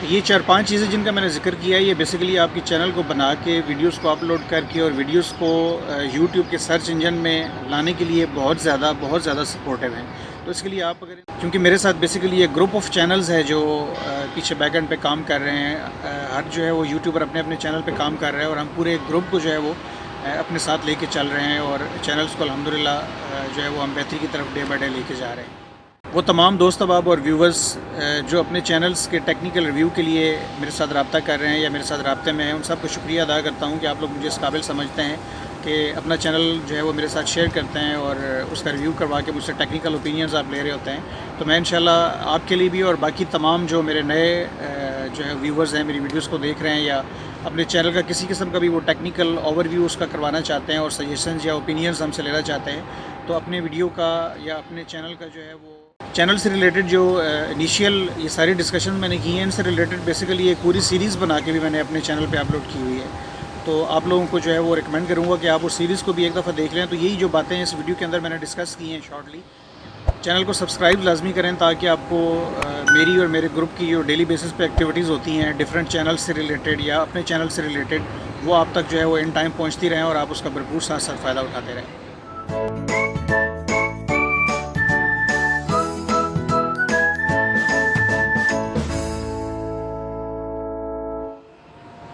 ये 4-5 चीज़ें जिनका मैंने ज़िक्र किया है, ये बेसिकली आपके चैनल को बना के वीडियोस को अपलोड करके और वीडियोस को यूट्यूब के सर्च इंजन में लाने के लिए बहुत ज़्यादा सपोर्टिव हैं। तो इसके लिए आप अगर, क्योंकि मेरे साथ बेसिकली ये ग्रुप ऑफ चैनल्स है जो पीछे बैक एंड पे काम कर रहे हैं। हर जो है वो यूट्यूबर अपने अपने चैनल पे काम कर रहे हैं और हम पूरे ग्रुप को जो है वो अपने साथ लेके चल रहे हैं और चैनल्स को अल्हम्दुलिल्लाह जो है वो हम बेहतरी की तरफ डे बाय डे लेके जा रहे हैं। वो तमाम दोस्त अहबाब और व्यूवर्स जो अपने चैनल्स के टेक्निकल रिव्यू के लिए मेरे साथ रब्ता कर रहे हैं या मेरे साथ रब्ते में हैं, उन सबको शुक्रिया अदा करता हूँ कि आप लोग मुझे इस काबिल समझते हैं कि अपना चैनल जो है वो मेरे साथ शेयर करते हैं और उसका रिव्यू करवा के मुझसे टेक्निकल ओपिनियंस आप ले रहे होते हैं। तो मैं इंशाल्लाह आपके लिए भी और बाकी तमाम जो मेरे नए जो है व्यूवर्स हैं, मेरी वीडियोज़ को देख रहे हैं या अपने चैनल का किसी किस्म का भी वो टेक्निकल ओवरव्यू उसका करवाना चाहते हैं और सजेशंस या ओपिनियंस हमसे लेना चाहते हैं, तो अपने वीडियो का या अपने चैनल का जो है वो चैनल से रिलेटेड जो इनिशियल ये सारी डिस्कशन मैंने की हैं, इनसे रिलेटेड बेसिकली एक पूरी सीरीज़ बना के भी मैंने अपने चैनल पे अपलोड की हुई है। तो आप लोगों को जो है वो रिकमेंड करूँगा कि आप उस सीरीज़ को भी एक दफ़ा देख लें। तो यही जो बातें इस वीडियो के अंदर मैंने डिस्कस की हैं शॉर्टली, चैनल को सब्सक्राइब लाजमी करें ताकि आपको मेरी और मेरे ग्रुप की जो डेली बेसिस पे एक्टिविटीज़ होती हैं डिफरेंट चैनल से रिलेटेड या अपने चैनल से रिलेटेड, वो आप तक जो है वो इन टाइम पहुँचती रहें और आप उसका भरपूर साथ साथ फ़ायदा उठाते रहें।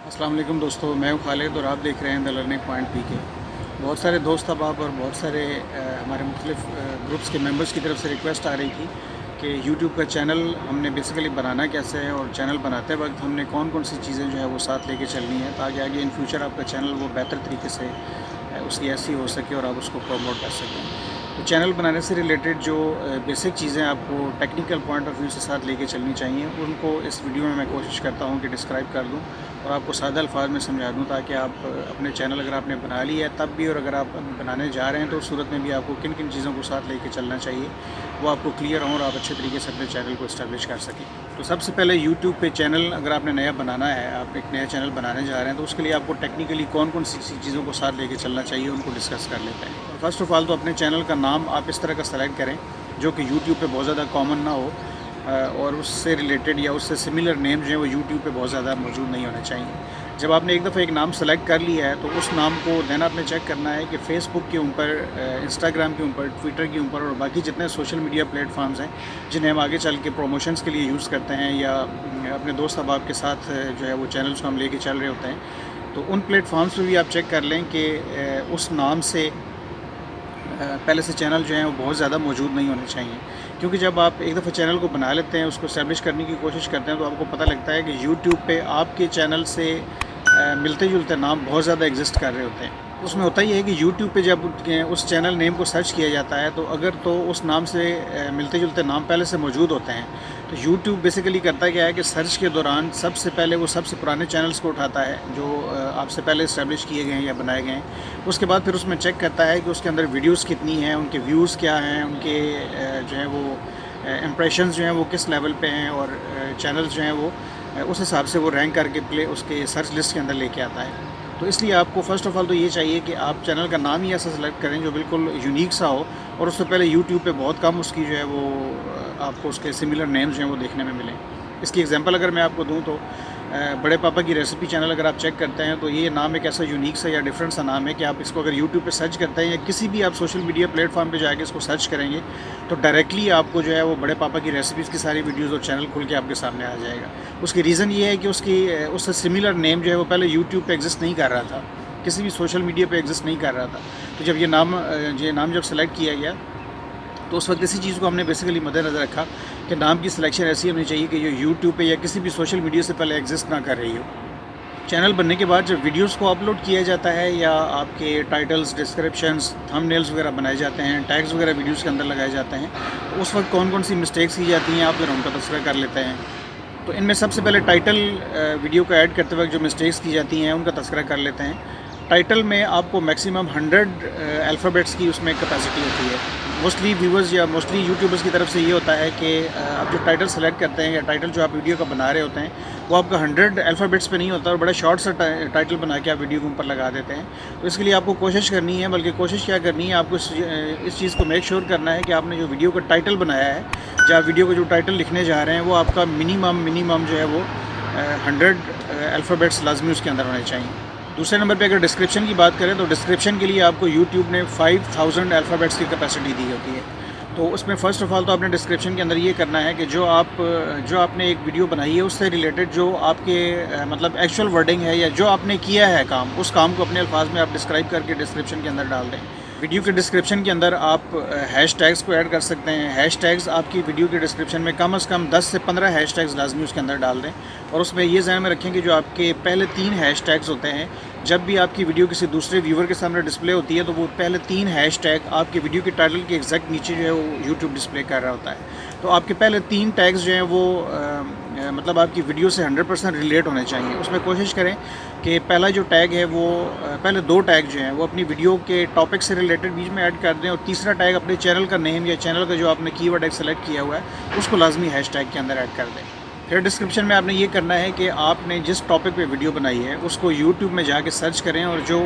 अस्सलाम वालेकुम दोस्तों, मैं हूँ खालिद और आप देख रहे हैं द लर्निंग पॉइंट पीके। बहुत सारे दोस्त अहबाब और बहुत सारे हमारे मुख्तलिफ ग्रुप्स के मेंबर्स की तरफ से रिक्वेस्ट आ रही थी कि यूट्यूब का चैनल हमने बेसिकली बनाना कैसे है और चैनल बनाते वक्त हमने कौन कौन सी चीज़ें जो है वो साथ लेके चलनी है ताकि आगे इन फ्यूचर आपका चैनल वो बेहतर तरीके से उसकी ऐसी हो सके और आप उसको प्रमोट कर सकें। तो चैनल बनाने से रिलेटेड जो बेसिक चीज़ें आपको टेक्निकल पॉइंट ऑफ व्यू से साथ लेके चलनी चाहिए, उनको इस वीडियो में मैं कोशिश करता हूँ कि डिस्क्राइब कर दूँ और आपको सादा अल्फाज में समझा दूँ ताकि आप अपने चैनल अगर आपने बना लिया है तब भी और अगर आप बनाने जा रहे हैं तो उस सूरत में भी आपको किन किन चीज़ों को साथ लेके चलना चाहिए वो आपको क्लियर हो और आप अच्छे तरीके से अपने चैनल को इस्टेब्लिश कर सकें। तो सबसे पहले यूट्यूब पे चैनल अगर आपने नया बनाना है, आप एक नया चैनल बनाने जा रहे हैं, तो उसके लिए आपको टेक्निकली कौन कौन सी चीज़ों को साथ लेके चलना चाहिए उनको डिस्कस कर लेते हैं। फर्स्ट ऑफ़ ऑल तो अपने चैनल का नाम आप इस तरह का सेलेक्ट करें जो कि यूट्यूब पे बहुत ज़्यादा कॉमन ना हो और उससे रिलेटेड या उससे सिमिलर नेम जो है वो यूट्यूब पे बहुत ज़्यादा मौजूद नहीं होने चाहिए। जब आपने एक दफ़ा एक नाम सेलेक्ट कर लिया है तो उस नाम को देन आपने चेक करना है कि फ़ेसबुक के ऊपर, इंस्टाग्राम के ऊपर, ट्विटर के ऊपर और बाकी जितने सोशल मीडिया प्लेटफॉर्म्स हैं जिन्हें हम आगे चल के प्रमोशंस के लिए यूज़ करते हैं या अपने दोस्त अहबाब के साथ जो है वो चैनल्स को हम लेके चल रहे होते हैं, तो उन प्लेटफॉर्म्स पर भी आप चेक कर लें कि उस नाम से पहले से चैनल जो हैं वो बहुत ज़्यादा मौजूद नहीं होने चाहिए। क्योंकि जब आप एक दफ़ा चैनल को बना लेते हैं, उसको इस्टेब्लिश करने की कोशिश करते हैं, तो आपको पता लगता है कि यूट्यूब पे आपके चैनल से मिलते जुलते नाम बहुत ज़्यादा एग्जिस्ट कर रहे होते हैं। उसमें होता ही है कि यूट्यूब पे जब उस चैनल नेम को सर्च किया जाता है तो अगर तो उस नाम से मिलते जुलते नाम पहले से मौजूद होते हैं, तो यूट्यूब बेसिकली करता क्या है कि सर्च के दौरान सबसे पहले वो सबसे पुराने चैनल्स को उठाता है जो आपसे पहले इस्टेब्लिश किए गए हैं या बनाए गए हैं। उसके बाद फिर उसमें चेक करता है कि उसके अंदर वीडियोज़ कितनी हैं, उनके व्यूज़ क्या हैं, उनके जो है वो इम्प्रेशंस जो हैं वो किस लेवल पे हैं और चैनल्स जो हैं वो उस हिसाब से वो रैंक करके प्ले उसके सर्च लिस्ट के अंदर लेके आता है। तो इसलिए आपको फ़र्स्ट ऑफ़ ऑल तो ये चाहिए कि आप चैनल का नाम ही ऐसा सेलेक्ट करें जो बिल्कुल यूनिक सा हो और उससे पहले यूट्यूब पे बहुत कम उसकी जो है वो आपको उसके सिमिलर नेम्स जो हैं वो देखने में मिलें। इसकी एग्जांपल अगर मैं आपको दूं तो बड़े पापा की रेसिपी चैनल अगर आप चेक करते हैं तो ये नाम एक ऐसा यूनिक सा या डिफरेंट सा नाम है कि आप इसको अगर यूट्यूब पे सर्च करते हैं या किसी भी आप सोशल मीडिया प्लेटफॉर्म पे जाके इसको सर्च करेंगे तो डायरेक्टली आपको जो है वो बड़े पापा की रेसिपीज़ की सारी वीडियोज़ और चैनल खुल के आपके सामने आ जाएगा। उसकी रीज़न ये है कि उससे सिमिलर नेम जो है वो पहले यूट्यूब पर एग्जिस्ट नहीं कर रहा था, किसी भी सोशल मीडिया पर एग्जिस्ट नहीं कर रहा था। तो जब ये नाम जब सेलेक्ट किया गया तो उस वक्त इसी चीज़ को हमने बेसिकली मद्देनज़र रखा कि नाम की सिलेक्शन ऐसी होनी चाहिए कि जो यूट्यूब पे या किसी भी सोशल मीडिया से पहले एग्जिस्ट ना कर रही हो। चैनल बनने के बाद जब वीडियोस को अपलोड किया जाता है या आपके टाइटल्स, डिस्क्रिप्शंस, थंबनेल्स वगैरह बनाए जाते हैं, टैग्स वगैरह वीडियोस के अंदर लगाए जाते हैं, तो उस वक्त कौन कौन सी मिस्टेक्स की जाती हैं आप ज़रा उनका तज़किरा कर लेते हैं। तो इनमें सबसे पहले टाइटल वीडियो को ऐड करते वक्त जो मिस्टेक्स की जाती हैं उनका तज़किरा कर लेते हैं। टाइटल में आपको मैक्सिमम 100 अल्फ़ाबेट्स की उसमें कैपेसिटी होती है। मोस्टली व्यूवर्स या मोस्टली यूट्यूबर्स की तरफ से ये होता है कि आप जो टाइटल सेलेक्ट करते हैं या टाइटल जो आप वीडियो का बना रहे होते हैं वो आपका 100 अल्फ़ाबेट्स पे नहीं होता और बड़ा शॉर्ट सा टाइटल बना के आप वीडियो के ऊपर लगा देते हैं। तो इसके लिए आपको कोशिश करनी है, बल्कि कोशिश क्या करनी है, आपको इस चीज़ को मेक श्योर करना है कि आपने जो वीडियो का टाइटल बनाया है या वीडियो को जो टाइटल लिखने जा रहे हैं वो आपका मिनिमम जो है वो 100 अल्फ़ाबेट्स लाजमी उसके अंदर होने चाहिए। दूसरे नंबर पे अगर डिस्क्रिप्शन की बात करें तो डिस्क्रिप्शन के लिए आपको यूट्यूब ने 5000 अल्फ़ाबेट्स की कैपेसिटी दी होती है। तो उसमें फ़र्स्ट ऑफ़ ऑल तो आपने डिस्क्रिप्शन के अंदर ये करना है कि जो आपने एक वीडियो बनाई है उससे रिलेटेड जो आपके मतलब एक्चुअल वर्डिंग है या जो आपने किया है काम, उस काम को अपने अल्फाज में आप डिस्क्राइब करके डिस्क्रिप्शन के अंदर डाल दें। वीडियो के डिस्क्रिप्शन के अंदर आप हैशटैग्स को ऐड कर सकते हैं। हैशटैग्स आपकी वीडियो के डिस्क्रिप्शन में कम से कम 10 से 15 हैशटैग्स लाजमी उसके अंदर डाल दें। और उसमें ये ज़हन में रखें कि जो आपके पहले 3 हैशटैग्स होते हैं, जब भी आपकी वीडियो किसी दूसरे व्यूवर के सामने डिस्प्ले होती है तो वो पहले 3 हैशटैग आपकी वीडियो के टाइटल के एग्जैक्ट नीचे जो है वो यूट्यूब डिस्प्ले कर रहा होता है। तो आपके पहले 3 टैग्स जो हैं वो मतलब आपकी वीडियो से 100% रिलेट होने चाहिए। उसमें कोशिश करें कि पहला जो टैग है वो पहले 2 टैग जो हैं वो अपनी वीडियो के टॉपिक से रिलेटेड बीच में ऐड कर दें, और तीसरा टैग अपने चैनल का नेम या चैनल का जो आपने कीवर्ड एक सेलेक्ट किया हुआ है उसको लाजमी हैशटैग के अंदर ऐड कर दें। फिर डिस्क्रिप्शन में आपने ये करना है कि आपने जिस टॉपिक पे वीडियो बनाई है उसको यूट्यूब में जाके सर्च करें, और जो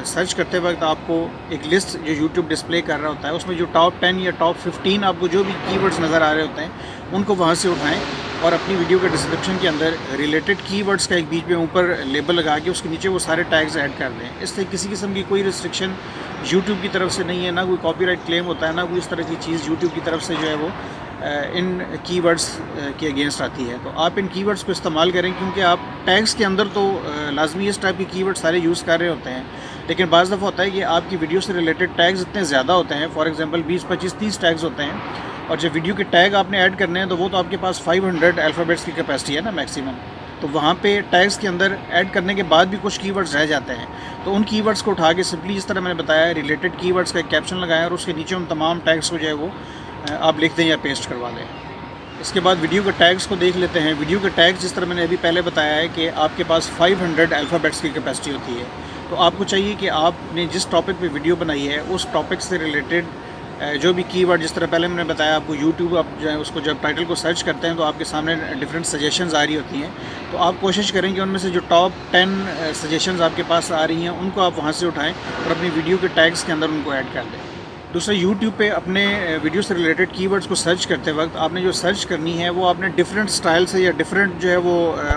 सर्च करते वक्त आपको एक लिस्ट जो यूट्यूब डिस्प्ले कर रहा होता है उसमें जो टॉप 10 या टॉप 15 आपको जो भी कीवर्ड्स नज़र आ रहे होते हैं उनको वहाँ से उठाएं और अपनी वीडियो के डिस्क्रिप्शन के अंदर रिलेटेड कीवर्ड्स का एक बीच में ऊपर लेबल लगा के उसके नीचे वो सारे टैग्स ऐड कर दें। इससे किसी किस्म की कोई रिस्ट्रिक्शन यूट्यूब की तरफ से नहीं है, ना कोई कॉपीराइट क्लेम होता है, ना कोई इस तरह की चीज़ यूट्यूब की तरफ से जो है वो इन कीवर्ड्स के अगेंस्ट आती है। तो आप इन कीवर्ड्स को इस्तेमाल करें, क्योंकि आप टैग्स के अंदर तो लाजमी इस टाइप के कीवर्ड सारे यूज़ कर रहे होते हैं, लेकिन बाज़ दफ़ा होता है कि आपकी वीडियो से रिलेटेड टैग्स इतने ज़्यादा होते हैं, फॉर एग्जांपल 20, 25, 30 टैग्स होते हैं, और जब वीडियो के टैग आपने ऐड करने हैं तो वो तो आपके पास 500 अल्फ़ाबेट्स की कैपेसिटी है ना मैक्सिमम। तो वहाँ पे टैग्स के अंदर ऐड करने के बाद भी कुछ कीवर्ड्स रह जाते हैं, तो उन कीवर्ड्स को उठा के सिंपली जिस तरह मैंने बताया रिलेटेड कीवर्ड्स का एक कैप्शन लगाएं और उसके नीचे उन तमाम टैग्स को जो है वो आप लिख दें या पेस्ट करवा दें। इसके बाद वीडियो के टैग्स को देख लेते हैं। वीडियो के टैग्स जिस तरह मैंने अभी पहले बताया है कि आपके पास 500 अल्फ़ाबेट्स की कैपेसिटी होती है, तो आपको चाहिए कि आपने जिस टॉपिक पे वीडियो बनाई है उस टॉपिक से रिलेटेड जो भी कीवर्ड, जिस तरह पहले मैंने बताया आपको यूट्यूब आप जो है उसको जब टाइटल को सर्च करते हैं तो आपके सामने डिफरेंट सजेशंस आ रही होती हैं, तो आप कोशिश करें कि उनमें से जो टॉप 10 सजेशंस आपके पास आ रही हैं उनको आप वहाँ से उठाएं और अपनी वीडियो के टैग्स के अंदर उनको ऐड कर दें। दूसरा, यूट्यूब पे अपने वीडियो से रिलेटेड कीवर्ड्स को सर्च करते वक्त आपने जो सर्च करनी है वो आपने डिफरेंट स्टाइल से या डिफरेंट जो है वो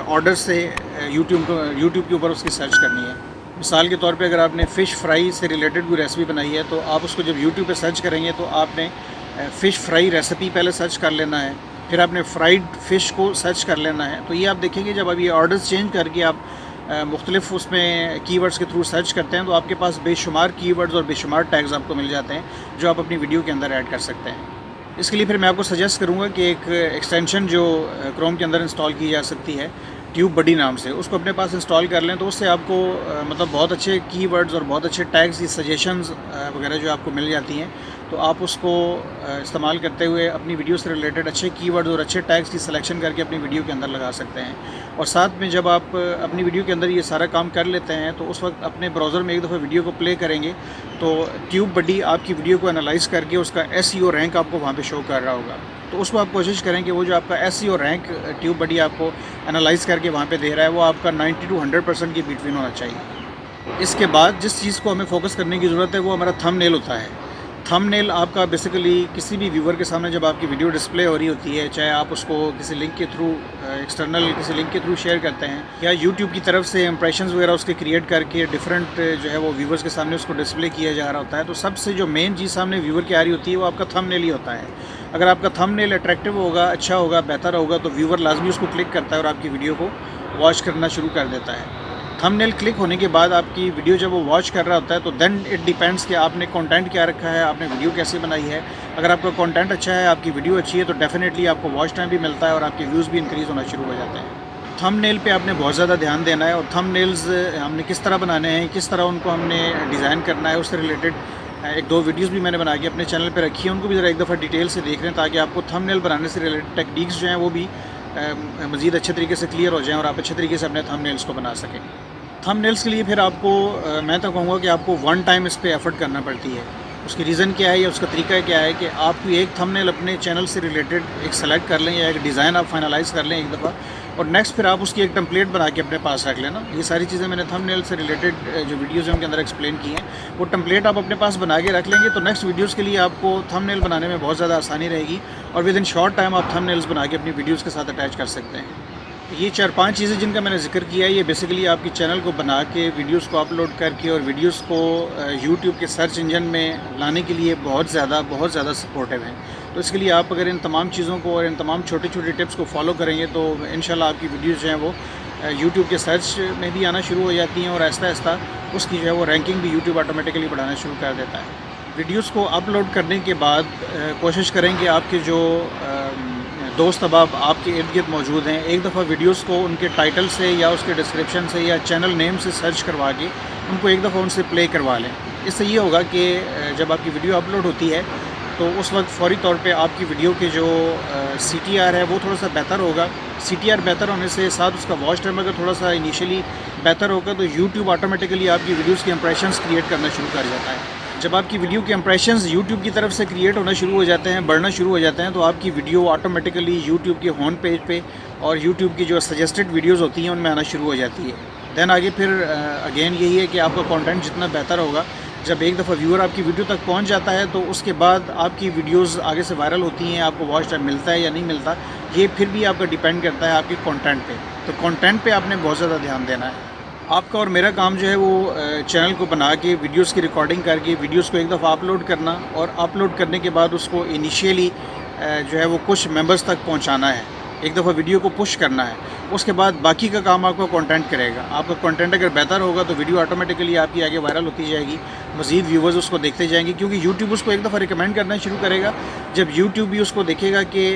ऑर्डर से यूट्यूब के ऊपर उसकी सर्च करनी है। मिसाल के तौर पे अगर आपने फ़िश फ्राई से रिलेटेड कोई रेसिपी बनाई है तो आप उसको जब यूट्यूब पे सर्च करेंगे तो आपने फ़िश फ्राई रेसिपी पहले सर्च कर लेना है, फिर आपने फ्राइड फ़िश को सर्च कर लेना है। तो ये आप देखेंगे जब अब ये ऑर्डर्स चेंज करके आप मुख्तलिफ उसमें कीवर्ड्स के थ्रू सर्च करते हैं तो आपके पास बेशुमार कीवर्ड्स और बेशुमार टैग्स आपको मिल जाते हैं जो आप अपनी वीडियो के अंदर ऐड कर सकते हैं। इसके लिए फिर मैं आपको सजेस्ट करूँगा कि एक एक्सटेंशन जो क्रोम के अंदर इंस्टॉल की जा सकती है ट्यूब बडी नाम से, उसको अपने पास इंस्टॉल कर लें तो उससे आपको मतलब बहुत अच्छे कीवर्ड्स और बहुत अच्छे टैग्स की सजेशंस वगैरह जो आपको मिल जाती हैं, तो आप उसको इस्तेमाल करते हुए अपनी वीडियो से रिलेटेड अच्छे कीवर्ड्स और अच्छे टैग्स की सिलेक्शन करके अपनी वीडियो के अंदर लगा सकते हैं। और साथ में जब आप अपनी वीडियो के अंदर ये सारा काम कर लेते हैं तो उस वक्त अपने ब्राउज़र में एक दफ़ा वीडियो को प्ले करेंगे तो ट्यूब बडी आपकी वीडियो को एनालाइज़ करके उसका SEO रैंक आपको वहाँ पे शो कर रहा होगा। तो उसको आप कोशिश करें कि वो जो आपका SEO रैंक ट्यूब बडी आपको एनालाइज़ करके वहाँ पे दे रहा है वो आपका 90 to 100% के बिटवीन होना चाहिए। इसके बाद जिस चीज़ को हमें फोकस करने की ज़रूरत है वो हमारा थंबनेल होता है। थंबनेल आपका बेसिकली किसी भी व्यूवर के सामने जब आपकी वीडियो डिस्प्ले हो रही होती है, चाहे आप उसको किसी लिंक के थ्रू एक्सटर्नल किसी लिंक के थ्रू शेयर करते हैं या यूट्यूब की तरफ से इंप्रेशंस वगैरह उसके क्रिएट करके डिफरेंट जो है वो व्यूवर्स के सामने उसको डिस्प्ले किया जा रहा होता है, तो सबसे जो मेन चीज़ सामने व्यूवर की आ रही होती है वो आपका थंबनेल ही होता है। अगर आपका थंबनेल अट्रैक्टिव होगा, अच्छा होगा, बेहतर होगा तो व्यूवर लाजमी उसको क्लिक करता है और आपकी वीडियो को वॉच करना शुरू कर देता है। थंबनेल क्लिक होने के बाद आपकी वीडियो जब वो वॉच कर रहा होता है तो देन इट डिपेंड्स कि आपने कंटेंट क्या रखा है, आपने वीडियो कैसे बनाई है। अगर आपका कंटेंट अच्छा है, आपकी वीडियो अच्छी है तो डेफिनेटली आपको वॉच टाइम भी मिलता है और आपके व्यूज़ भी इंक्रीज़ होना शुरू हो जाते हैं। थंबनेल पे आपने बहुत ज़्यादा ध्यान देना है और थंबनेल्स हमने किस तरह बनाने हैं, किस तरह उनको हमने डिज़ाइन करना है, उससे रिलेटेड एक दो वीडियोस भी मैंने बना के अपने चैनल पे रखी है, उनको भी ज़रा एक दफ़ा डिटेल से देख लें ताकि आपको थंबनेल बनाने से रिलेटेड टेक्निक्स जो हैं वो भी मज़ीद अच्छे तरीके से क्लियर हो जाएं और आप अच्छे तरीके से अपने थंबनेल्स को बना सकें। थंबनेल्स के लिए फिर आपको मैं तो कहूँगा कि आपको वन टाइम इस पर एफ़र्ट करना पड़ती है। उसकी रीज़न क्या है या उसका तरीका क्या है कि आप एक थंबनेल अपने चैनल से रिलेटेड एक सेलेक्ट कर लें या एक डिज़ाइन आप फाइनलाइज़ कर लें एक दफ़ा, और नेक्स्ट फिर आप उसकी एक टेम्पलेट बना के अपने पास रख लेना। ये सारी चीज़ें मैंने थंबनेल से रिलेटेड जो वीडियोज़ हैं उनके अंदर एक्सप्लेन की हैं, वो टेम्पलेट आप अपने पास बना के रख लेंगे तो नेक्स्ट वीडियोज़ के लिए आपको थंबनेल बनाने में बहुत ज़्यादा आसानी रहेगी और विद इन शॉर्ट टाइम आप थंबनेल्स बना के अपनी वीडियोज़ के साथ अटैच कर सकते हैं। ये 4-5 चीज़ें जिनका मैंने ज़िक्र किया है, ये बेसिकली आपकी चैनल को बना के वीडियोस को अपलोड करके और वीडियोस को यूट्यूब के सर्च इंजन में लाने के लिए बहुत ज़्यादा सपोर्टिव हैं। तो इसके लिए आप अगर इन तमाम चीज़ों को और इन तमाम छोटी टिप्स को फॉलो करेंगे तो इंशाल्लाह आपकी वीडियोज़ जो हैं वो यूट्यूब के सर्च में भी आना शुरू हो जाती हैं और आहिस्ता उसकी जो है वो रैंकिंग भी यूट्यूब ऑटोमेटिकली बढ़ाना शुरू कर देता है। वीडियोस को अपलोड करने के बाद कोशिश करें कि आपके जो दोस्त अहबाब आपके इर्द गिर्द मौजूद हैं, एक दफ़ा वीडियोस को उनके टाइटल से या उसके डिस्क्रिप्शन से या चैनल नेम से सर्च करवा के उनको एक दफ़ा उनसे प्ले करवा लें। इससे ये होगा कि जब आपकी वीडियो अपलोड होती है तो उस वक्त फ़ौरी तौर पे आपकी वीडियो के जो CTR है वो थोड़ा सा बेहतर होगा। CTR बेहतर होने से साथ उसका वॉच टाइम अगर थोड़ा सा इनिशियली बेहतर होगा तो यूट्यूब ऑटोमेटिकली आपकी वीडियोज़ के इंप्रेशंस क्रिएट करना शुरू कर जाता है। जब आपकी वीडियो के इंप्रेशंस यूट्यूब की तरफ से क्रिएट होना शुरू हो जाते हैं, बढ़ना शुरू हो जाते हैं, तो आपकी वीडियो ऑटोमेटिकली यूट्यूब के होम पेज पे और यूट्यूब की जो सजेस्टेड वीडियोस होती हैं उनमें आना शुरू हो जाती है। देन आगे फिर अगेन यही है कि आपका कंटेंट जितना बेहतर होगा, जब एक दफ़ा व्यूअर आपकी वीडियो तक पहुंच जाता है तो उसके बाद आपकी वीडियोस आगे से वायरल होती हैं, आपको वॉच टाइम मिलता है या नहीं मिलता, ये फिर भी आपका डिपेंड करता है आपके कंटेंट पे। तो कंटेंट पे आपने बहुत ज़्यादा ध्यान देना है। आपका और मेरा काम जो है वो चैनल को बना के वीडियोस की रिकॉर्डिंग करके वीडियोस को एक दफ़ा अपलोड करना और अपलोड करने के बाद उसको इनिशियली जो है वो कुछ मेंबर्स तक पहुंचाना है, एक दफ़ा वीडियो को पुश करना है। उसके बाद बाकी का काम आपका कंटेंट करेगा। आपका कंटेंट अगर बेहतर होगा तो वीडियो ऑटोमेटिकली आपकी आगे वायरल होती जाएगी, मज़ीद व्यूवर्स उसको देखते जाएंगे क्योंकि यूट्यूब उसको एक दफ़ा रिकमेंड करना शुरू करेगा। जब यूट्यूब भी उसको देखेगा कि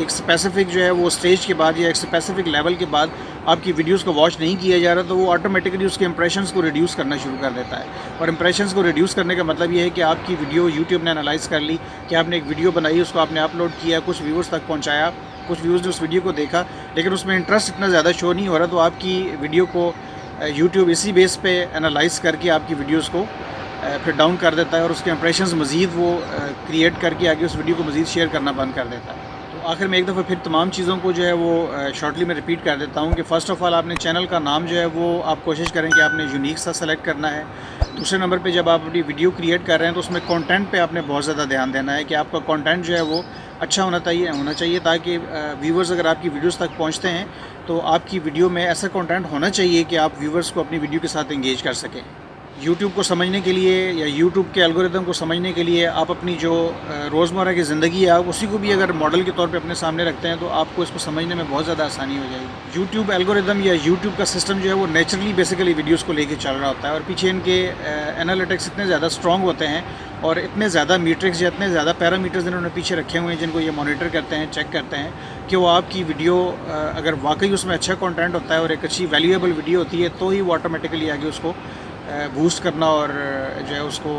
एक स्पेसिफ़िक जो है वो स्टेज के बाद या एक स्पेसिफ़िक लेवल के बाद आपकी वीडियोस को वॉच नहीं किया जा रहा तो वो ऑटोमेटिकली उसके इंप्रेशंस को रिड्यूस करना शुरू कर देता है। और इंप्रेशंस को रिड्यूस करने का मतलब ये है कि आपकी वीडियो यूट्यूब ने एनालाइज़ कर ली कि आपने एक वीडियो बनाई, उसको आपने अपलोड किया, कुछ व्यूवर्स तक पहुँचाया, कुछ व्यूज़ ने उस वीडियो को देखा लेकिन उसमें इंटरेस्ट इतना ज़्यादा शो नहीं हो रहा, तो आपकी वीडियो को यूट्यूब इसी बेस पे एनालाइज़ करके आपकी वीडियोस को फिर डाउन कर देता है और उसके इंप्रेशंस मज़ीद वो क्रिएट करके आगे उस वीडियो को मज़ीद शेयर करना बंद कर देता है। तो आखिर में एक दफ़ा फिर तमाम चीज़ों को जो है वो शॉर्टली में रिपीट कर देता हूँ कि फ़र्स्ट ऑफ़ ऑल आपने चैनल का नाम जो है वो आप कोशिश करें कि आपने यूनिक सा सेलेक्ट करना है। दूसरे नंबर पे जब आप अपनी वीडियो क्रिएट कर रहे हैं तो उसमें कंटेंट पे आपने बहुत ज़्यादा ध्यान देना है कि आपका कंटेंट जो है वो अच्छा होना चाहिए ताकि व्यूवर्स अगर आपकी वीडियोस तक पहुंचते हैं तो आपकी वीडियो में ऐसा कंटेंट होना चाहिए कि आप व्यूवर्स को अपनी वीडियो के साथ एंगेज कर सकें। यूट्यूब को समझने के लिए या यूट्यूब के एल्गोरिदम को समझने के लिए आप अपनी जो रोज़मर्रा की ज़िंदगी है आप उसी को भी अगर मॉडल के तौर पे अपने सामने रखते हैं तो आपको इसको समझने में बहुत ज़्यादा आसानी हो जाएगी। यूट्यूब एल्गोरिदम या यूट्यूब का सिस्टम जो है वो नेचुरली बेसिकली वीडियोस को लेके चल रहा होता है और पीछे इनके एनालिटिक्स इतने ज़्यादा स्ट्रॉन्ग होते हैं और इतने ज़्यादा मीट्रिक्स या इतने ज़्यादा पैरामीटर्स इन्होंने पीछे रखे हुए हैं जिनको ये मॉनिटर करते हैं, चेक करते हैं कि वो आपकी वीडियो अगर वाकई उसमें अच्छा कंटेंट होता है और एक अच्छी वैल्यूएबल वीडियो होती है तो ही वो ऑटोमेटिकली आगे उसको बूस्ट करना और जो है उसको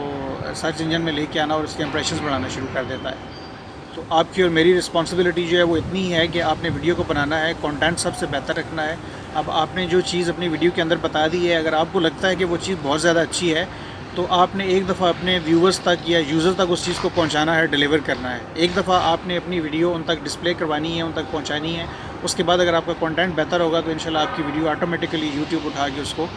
सर्च इंजन में लेके आना और उसके इंप्रेशंस बढ़ाना शुरू कर देता है। तो आपकी और मेरी रिस्पॉन्सिबिलिटी जो है वो इतनी है कि आपने वीडियो को बनाना है, कंटेंट सबसे बेहतर रखना है। अब आपने जो चीज़ अपनी वीडियो के अंदर बता दी है, अगर आपको लगता है कि वो चीज़ बहुत ज़्यादा अच्छी है तो आपने एक दफ़ा अपने व्यूवर्स तक या यूज़र तक उस चीज़ को पहुंचाना है, डिलीवर करना है। एक दफ़ा आपने अपनी वीडियो उन तक डिस्प्ले करवानी है, उन तक पहुंचानी है। उसके बाद अगर आपका कंटेंट बेहतर होगा तो इंशाल्लाह आपकी वीडियो ऑटोमेटिकली यूट्यूब उठा के उसको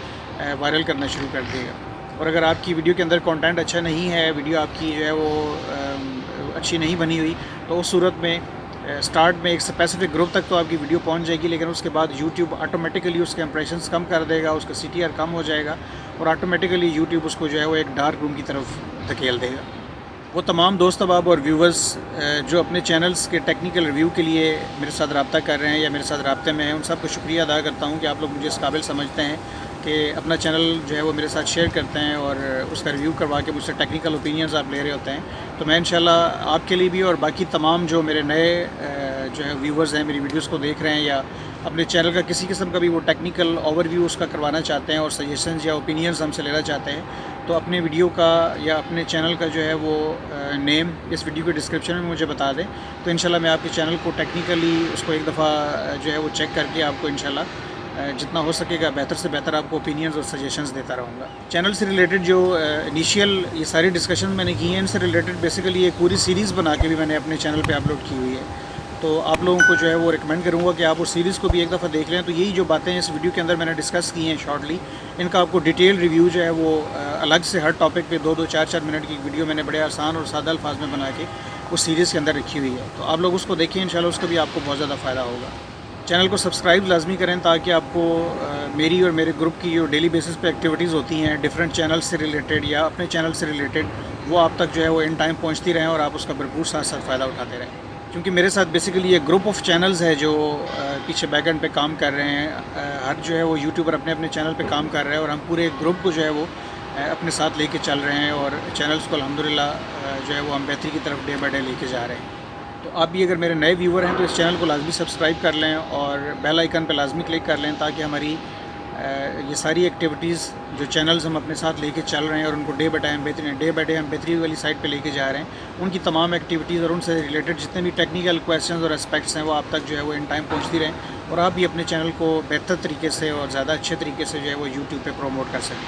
वायरल करना शुरू कर देगा। और अगर आपकी वीडियो के अंदर कंटेंट अच्छा नहीं है, वीडियो आपकी जो है वो अच्छी नहीं बनी हुई, तो उस सूरत में स्टार्ट में एक स्पेसिफिक ग्रुप तक तो आपकी वीडियो पहुंच जाएगी लेकिन उसके बाद यूट्यूब ऑटोमेटिकली उसके इंप्रेशंस कम कर देगा, उसका CTR कम हो जाएगा और ऑटोमेटिकली यूट्यूब उसको जो है वो एक डार्क रूम की तरफ धकेल देगा। वो तमाम दोस्त अहबाब और व्यूवर्स जो अपने चैनल्स के टेक्निकल रिव्यू के लिए मेरे साथ रब्ता कर रहे हैं या मेरे साथ रब्ते में हैं, उन सबको शुक्रिया अदा करता हूँ कि आप लोग मुझे इस काबिल समझते हैं कि अपना चैनल जो है वो मेरे साथ शेयर करते हैं और उसका रिव्यू करवा के मुझसे टेक्निकल ओपिनियंस आप ले रहे होते हैं। तो मैं इंशाल्लाह आपके लिए भी और बाकी तमाम जो मेरे नए जो है व्यूवर्स हैं, मेरी वीडियोस को देख रहे हैं या अपने चैनल का किसी किस्म का भी वो टेक्निकल ओवरव्यू उसका करवाना चाहते हैं और सजेशंस या ओपिनियंस हमसे लेना चाहते हैं, तो अपने वीडियो का या अपने चैनल का जो है वो नेम इस वीडियो के डिस्क्रिप्शन में मुझे बता दें तो इंशाल्लाह मैं आपके चैनल को टेक्निकली उसको एक दफ़ा जो है वो चेक करके आपको इंशाल्लाह जितना हो सकेगा बेहतर से बेहतर आपको ओपिनियंस और सजेशंस देता रहूँगा। चैनल से रिलेटेड जो इनिशियल ये सारी डिस्कशन मैंने की हैं, इनसे रिलेटेड बेसिकली एक पूरी सीरीज़ बना के भी मैंने अपने चैनल पे अपलोड की हुई है। तो आप लोगों को जो है वो रिकमेंड करूँगा कि आप उस सीरीज़ को भी एक दफ़ा देख लें। तो यही जो बातें इस वीडियो के अंदर मैंने डिस्कस की हैं शॉर्टली, इनका आपको डिटेल रिव्यू जो है वो अलग से हर टॉपिक पे 2-2, 4-4 मिनट की वीडियो मैंने बड़े आसान और सादा अल्फाज में बना के उस सीरीज़ के अंदर रखी हुई है। तो आप लोग उसको देखिए, इंशाल्लाह उसको भी आपको बहुत ज़्यादा फ़ायदा होगा। चैनल को सब्सक्राइब लाजमी करें ताकि आपको मेरी और मेरे ग्रुप की जो डेली बेसिस पे एक्टिविटीज़ होती हैं डिफरेंट चैनल से रिलेटेड या अपने चैनल से रिलेटेड, वो आप तक जो है वो इन टाइम पहुंचती रहें और आप उसका भरपूर साथ साथ फ़ायदा उठाते रहें। क्योंकि मेरे साथ बेसिकली ये ग्रुप ऑफ चैनल्स है जो पीछे बैक एंड पे काम कर रहे हैं। हर जो है वो यूट्यूबर अपने अपने चैनल पे काम कर रहे हैं और हम पूरे ग्रुप को जो है वो अपने साथ लेके चल रहे हैं और चैनल्स को अल्हम्दुलिल्लाह जो है वो हम बेहतरी की तरफ डे बाय डे लेके जा रहे हैं। तो आप भी अगर मेरे नए व्यूवर हैं तो इस चैनल को लाजमी सब्सक्राइब कर लें और बेल आइकन पर लाजमी क्लिक कर लें ताकि हमारी ये सारी एक्टिविटीज़ जो चैनल्स हम अपने साथ लेके चल रहे हैं और उनको डे बाय डे हम बेहतरी वाली साइड पे लेके जा रहे हैं, उनकी तमाम एक्टिविटीज़ और उनसे रिलेटेड जितने भी टेक्निकल क्वेश्चंस और एस्पेक्ट्स हैं वो आप तक जो है वो इन टाइम पहुंचती रहें और आप भी अपने चैनल को बेहतर तरीके से और ज़्यादा अच्छे तरीके से जो है वो यूट्यूब पे प्रमोट कर सकें।